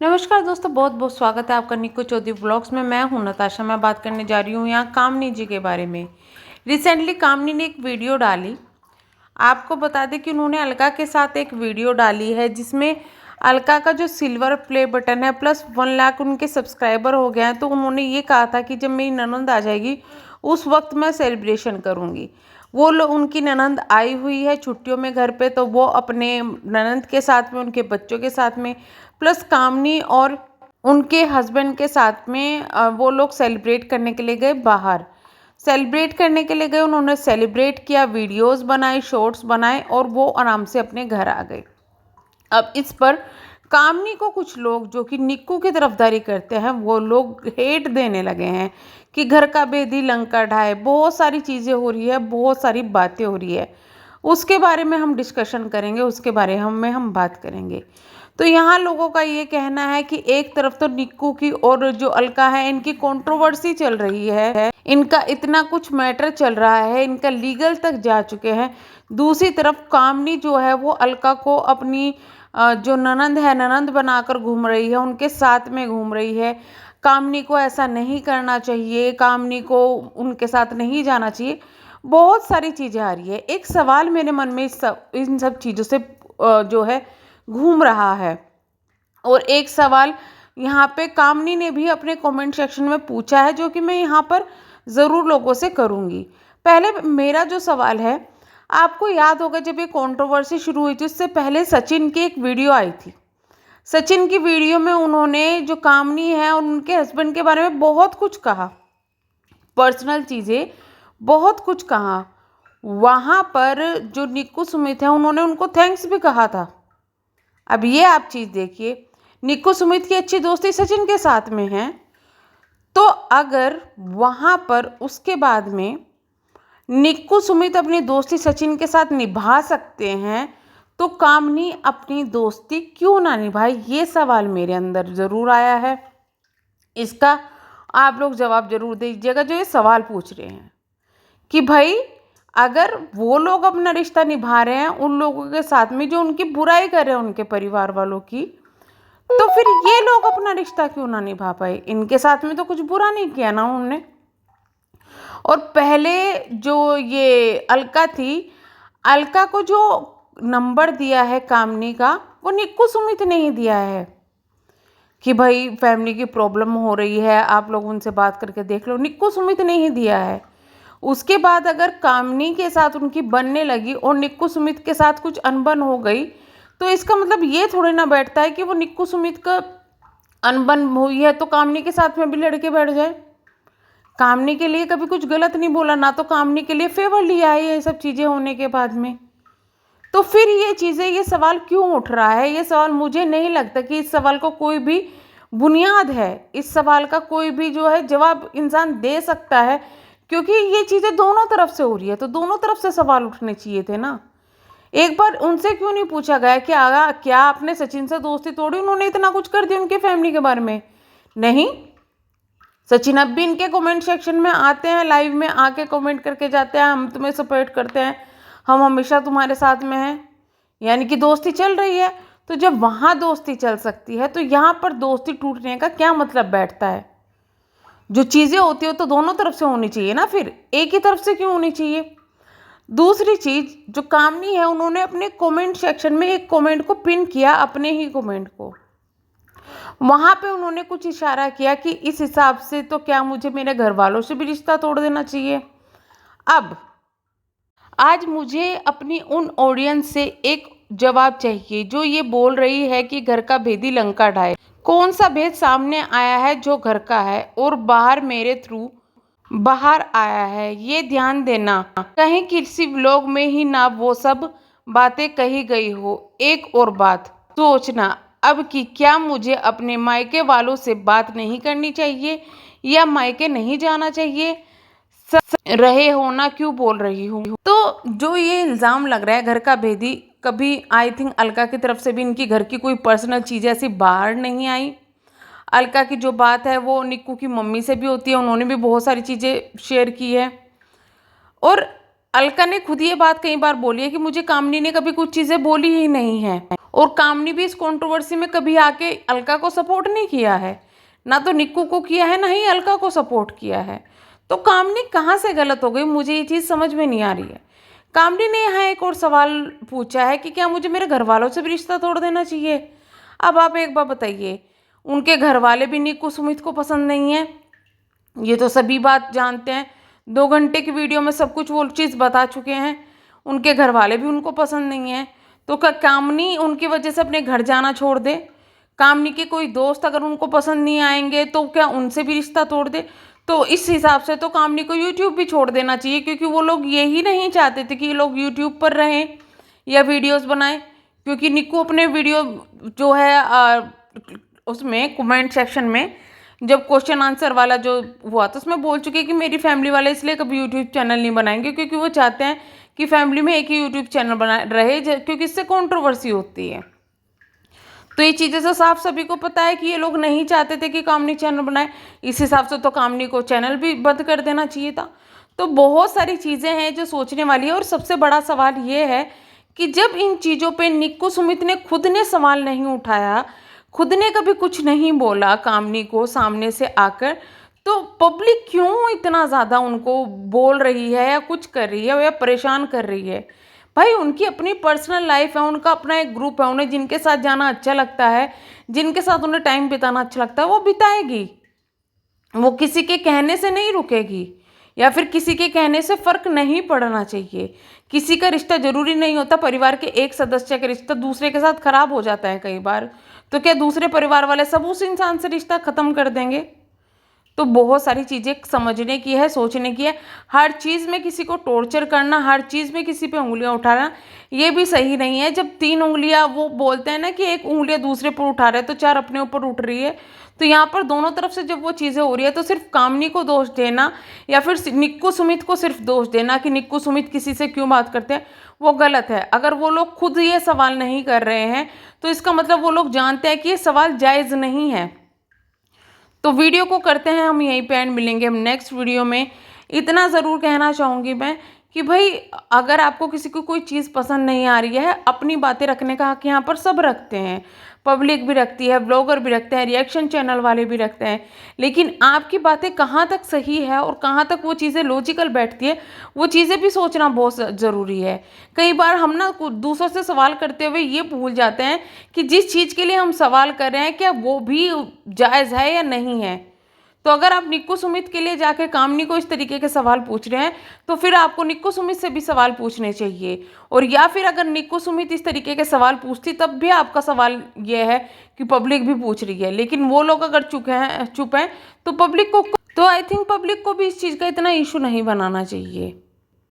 नमस्कार दोस्तों, बहुत बहुत स्वागत है आपका निक्कू चौधरी व्लॉग्स में। मैं हूं नताशा। मैं बात करने जा रही हूं यहाँ कामनी जी के बारे में। रिसेंटली कामनी ने एक वीडियो डाली। आपको बता दें कि उन्होंने अलका के साथ एक वीडियो डाली है जिसमें अलका का जो सिल्वर प्ले बटन है प्लस 1 लाख उनके सब्सक्राइबर हो गए हैं। तो उन्होंने ये कहा था कि जब मेरी ननंद आ जाएगी उस वक्त मैं सेलिब्रेशन करूँगी। वो लोग उनकी ननंद आई हुई है छुट्टियों में घर पे, तो वो अपने ननंद के साथ में, उनके बच्चों के साथ में, प्लस कामनी और उनके हस्बैंड के साथ में वो लोग सेलिब्रेट करने के लिए गए बाहर। सेलिब्रेट करने के लिए गए, उन्होंने सेलिब्रेट किया, वीडियोस बनाए, शॉर्ट्स बनाए और वो आराम से अपने घर आ गए। अब इस पर कामनी को कुछ लोग जो कि निक्कू की तरफदारी करते हैं वो लोग हेट देने लगे हैं कि घर का बेदी लंका ढाए। बहुत सारी चीज़ें हो रही है, बहुत सारी बातें हो रही है, उसके बारे में हम डिस्कशन करेंगे, उसके बारे में हम बात करेंगे। तो यहाँ लोगों का ये कहना है कि एक तरफ तो निक्कू की और जो अलका है इनकी कंट्रोवर्सी चल रही है, इनका इतना कुछ मैटर चल रहा है, इनका लीगल तक जा चुके हैं। दूसरी तरफ कामनी जो है वो अलका को अपनी जो ननंद है ननंद बनाकर घूम रही है, उनके साथ में घूम रही है। कामनी को ऐसा नहीं करना चाहिए, कामनी को उनके साथ नहीं जाना चाहिए। बहुत सारी चीज़ें आ रही है। एक सवाल मेरे मन में इन सब चीज़ों से जो है घूम रहा है। और एक सवाल यहाँ पे कामनी ने भी अपने कमेंट सेक्शन में पूछा है जो कि मैं यहाँ पर ज़रूर लोगों से करूँगी। पहले मेरा जो सवाल है, आपको याद होगा जब ये कंट्रोवर्सी शुरू हुई थी उससे पहले सचिन की एक वीडियो आई थी। सचिन की वीडियो में उन्होंने जो कामनी है और उनके हस्बैंड के बारे में बहुत कुछ कहा, पर्सनल चीज़ें बहुत कुछ कहा। वहाँ पर जो निक्कू सुमित है उन्होंने उनको थैंक्स भी कहा था। अब ये आप चीज़ देखिए, निक्कू सुमित की अच्छी दोस्ती सचिन के साथ में है, तो अगर वहाँ पर उसके बाद में निक्कू सुमित अपनी दोस्ती सचिन के साथ निभा सकते हैं तो कामनी अपनी दोस्ती क्यों ना निभाए, ये सवाल मेरे अंदर ज़रूर आया है। इसका आप लोग जवाब जरूर दीजिएगा जो ये सवाल पूछ रहे हैं कि भाई अगर वो लोग अपना रिश्ता निभा रहे हैं उन लोगों के साथ में जो उनकी बुराई कर रहे हैं उनके परिवार वालों की, तो फिर ये लोग अपना रिश्ता क्यों ना निभा पाए। इनके साथ में तो कुछ बुरा नहीं किया ना उन्होंने। और पहले जो ये अलका थी, अलका को जो नंबर दिया है कामनी का वो निक्कू सुमित ने ही दिया है कि भाई फैमिली की प्रॉब्लम हो रही है, आप लोग उनसे बात करके देख लो, निक्कू सुमित ने ही दिया है। उसके बाद अगर कामनी के साथ उनकी बनने लगी और निक्कू सुमित के साथ कुछ अनबन हो गई तो इसका मतलब ये थोड़ी ना बैठता है कि वो निक्कू सुमित का अनबन हुई है तो कामनी के साथ में भी लड़के बैठ जाए। कामनी के लिए कभी कुछ गलत नहीं बोला, ना तो कामनी के लिए फेवर लिया है ये सब चीज़ें होने के बाद में। तो फिर ये चीज़ें, ये सवाल क्यों उठ रहा है, ये सवाल मुझे नहीं लगता कि इस सवाल को कोई भी बुनियाद है, इस सवाल का कोई भी जो है जवाब इंसान दे सकता है, क्योंकि ये चीज़ें दोनों तरफ से हो रही है तो दोनों तरफ से सवाल उठने चाहिए थे ना। एक बार उनसे क्यों नहीं पूछा गया कि क्या आपने सचिन से दोस्ती तोड़ी, उन्होंने इतना कुछ कर दिया उनके फैमिली के बारे में? नहीं। सचिन अब भी इनके कमेंट सेक्शन में आते हैं, लाइव में आके कमेंट करके जाते हैं, हम तुम्हें सपोर्ट करते हैं, हम हमेशा तुम्हारे साथ में हैं, यानी कि दोस्ती चल रही है। तो जब वहाँ दोस्ती चल सकती है तो यहाँ पर दोस्ती टूटने का क्या मतलब बैठता है? जो चीज़ें होती हो तो दोनों तरफ से होनी चाहिए ना, फिर एक ही तरफ से क्यों होनी चाहिए? दूसरी चीज़, जो कामनी है उन्होंने अपने कमेंट सेक्शन में एक कमेंट को पिन किया, अपने ही कमेंट को। वहाँ पे उन्होंने कुछ इशारा किया कि इस हिसाब से तो क्या मुझे मेरे घर वालों से भी रिश्ता तोड़ देना चाहिए। अब आज मुझे अपनी उन ऑडियंस से एक जवाब चाहिए जो ये बोल रही है कि घर का भेदी लंका ढाए। कौन सा भेद सामने आया है जो घर का है और बाहर मेरे थ्रू बाहर आया है, ये ध्यान देना। कहीं किसी व्लॉग में ही ना वो सब बातें कही गई हो। एक और बात सोचना अब कि क्या मुझे अपने मायके वालों से बात नहीं करनी चाहिए या मायके नहीं जाना चाहिए, रहे हो ना क्यों बोल रही हूँ। तो जो ये इल्ज़ाम लग रहा है घर का भेदी, कभी आई थिंक अलका की तरफ से भी इनकी घर की कोई पर्सनल चीज़ ऐसी बाहर नहीं आई। अलका की जो बात है वो निक्कू की मम्मी से भी होती है, उन्होंने भी बहुत सारी चीज़ें शेयर की है। और अलका ने खुद ये बात कई बार बोली है कि मुझे कामनी ने कभी कुछ चीज़ें बोली ही नहीं है। और कामनी भी इस कंट्रोवर्सी में कभी आके अलका को सपोर्ट नहीं किया है, ना तो निक्कू को किया है, ना ही अलका को सपोर्ट किया है। तो कामनी कहाँ से गलत हो गई, मुझे ये चीज़ समझ में नहीं आ रही है। कामनी ने यहाँ एक और सवाल पूछा है कि क्या मुझे मेरे घर वालों से भी रिश्ता तोड़ देना चाहिए। अब आप एक बात बताइए, उनके घर वाले भी निक्कू सुमित को पसंद नहीं है, ये तो सभी बात जानते हैं। 2 घंटे की वीडियो में सब कुछ वो चीज़ बता चुके हैं। उनके घर वाले भी उनको पसंद नहीं है, तो क्या कामनी उनकी वजह से अपने घर जाना छोड़ दे? कामनी के कोई दोस्त अगर उनको पसंद नहीं आएंगे तो क्या उनसे भी रिश्ता तोड़ दे? तो इस हिसाब से तो कामनी को यूट्यूब भी छोड़ देना चाहिए, क्योंकि वो लोग यही नहीं चाहते थे कि ये लोग यूट्यूब पर रहें या वीडियोस बनाएं। क्योंकि निक्कू अपने वीडियो जो है उसमें कमेंट सेक्शन में जब क्वेश्चन आंसर वाला जो हुआ तो उसमें बोल चुके कि मेरी फैमिली वाले इसलिए कभी यूट्यूब चैनल नहीं बनाएंगे क्योंकि वो चाहते हैं कि फैमिली में एक ही यूट्यूब चैनल बना रहे, क्योंकि इससे कंट्रोवर्सी होती है। तो ये चीज़ें तो साफ सभी को पता है कि ये लोग नहीं चाहते थे कि कामनी चैनल बनाए। इस हिसाब से तो कामनी को चैनल भी बंद कर देना चाहिए था। तो बहुत सारी चीज़ें हैं जो सोचने वाली है। और सबसे बड़ा सवाल ये है कि जब इन चीज़ों पे निक्कू सुमित ने खुद ने सवाल नहीं उठाया, खुद ने कभी कुछ नहीं बोला कामनी को सामने से आकर, तो पब्लिक क्यों इतना ज़्यादा उनको बोल रही है या कुछ कर रही है या परेशान कर रही है? भाई उनकी अपनी पर्सनल लाइफ है, उनका अपना एक ग्रुप है, उन्हें जिनके साथ जाना अच्छा लगता है, जिनके साथ उन्हें टाइम बिताना अच्छा लगता है वो बिताएगी। वो किसी के कहने से नहीं रुकेगी, या फिर किसी के कहने से फ़र्क नहीं पड़ना चाहिए। किसी का रिश्ता ज़रूरी नहीं होता, परिवार के एक सदस्य का रिश्ता दूसरे के साथ ख़राब हो जाता है कई बार। तो क्या दूसरे परिवार वाले सब उस इंसान से रिश्ता ख़त्म कर देंगे? तो बहुत सारी चीज़ें समझने की है, सोचने की है। हर चीज़ में किसी को टॉर्चर करना, हर चीज़ में किसी पे उंगलियां उठाना, ये भी सही नहीं है। जब 3 उंगलियां, वो बोलते हैं ना कि एक उंगलियां दूसरे पर उठा रहे हैं तो 4 अपने ऊपर उठ रही है। तो यहाँ पर दोनों तरफ से जब वो चीज़ें हो रही है तो सिर्फ कामनी को दोष देना या फिर निक्कू सुमित को सिर्फ दोष देना कि निक्कू सुमित किसी से क्यों बात करते हैं, वो गलत है। अगर वो लोग खुद ये सवाल नहीं कर रहे हैं तो इसका मतलब वो लोग जानते हैं कि ये सवाल जायज़ नहीं है। तो वीडियो को करते हैं हम यहीं पे एंड, मिलेंगे हम नेक्स्ट वीडियो में। इतना ज़रूर कहना चाहूँगी मैं कि भाई अगर आपको किसी को कोई चीज़ पसंद नहीं आ रही है, अपनी बातें रखने का हक यहाँ पर सब रखते हैं। पब्लिक भी रखती है, ब्लॉगर भी रखते हैं, रिएक्शन चैनल वाले भी रखते हैं। लेकिन आपकी बातें कहाँ तक सही है और कहाँ तक वो चीज़ें लॉजिकल बैठती है, वो चीज़ें भी सोचना बहुत ज़रूरी है। कई बार हम ना दूसरों से सवाल करते हुए ये भूल जाते हैं कि जिस चीज़ के लिए हम सवाल कर रहे हैं क्या वो भी जायज़ है या नहीं है। तो अगर आप निक्कू सुमित के लिए जाके कामनी को इस तरीके के सवाल पूछ रहे हैं तो फिर आपको निक्कू सुमित से भी सवाल पूछने चाहिए। और या फिर अगर निक्कू सुमित इस तरीके के सवाल पूछती तब भी आपका सवाल ये है कि पब्लिक भी पूछ रही है। लेकिन वो लोग अगर चुप हैं तो पब्लिक को, तो आई थिंक पब्लिक को भी इस चीज़ का इतना इशू नहीं बनाना चाहिए।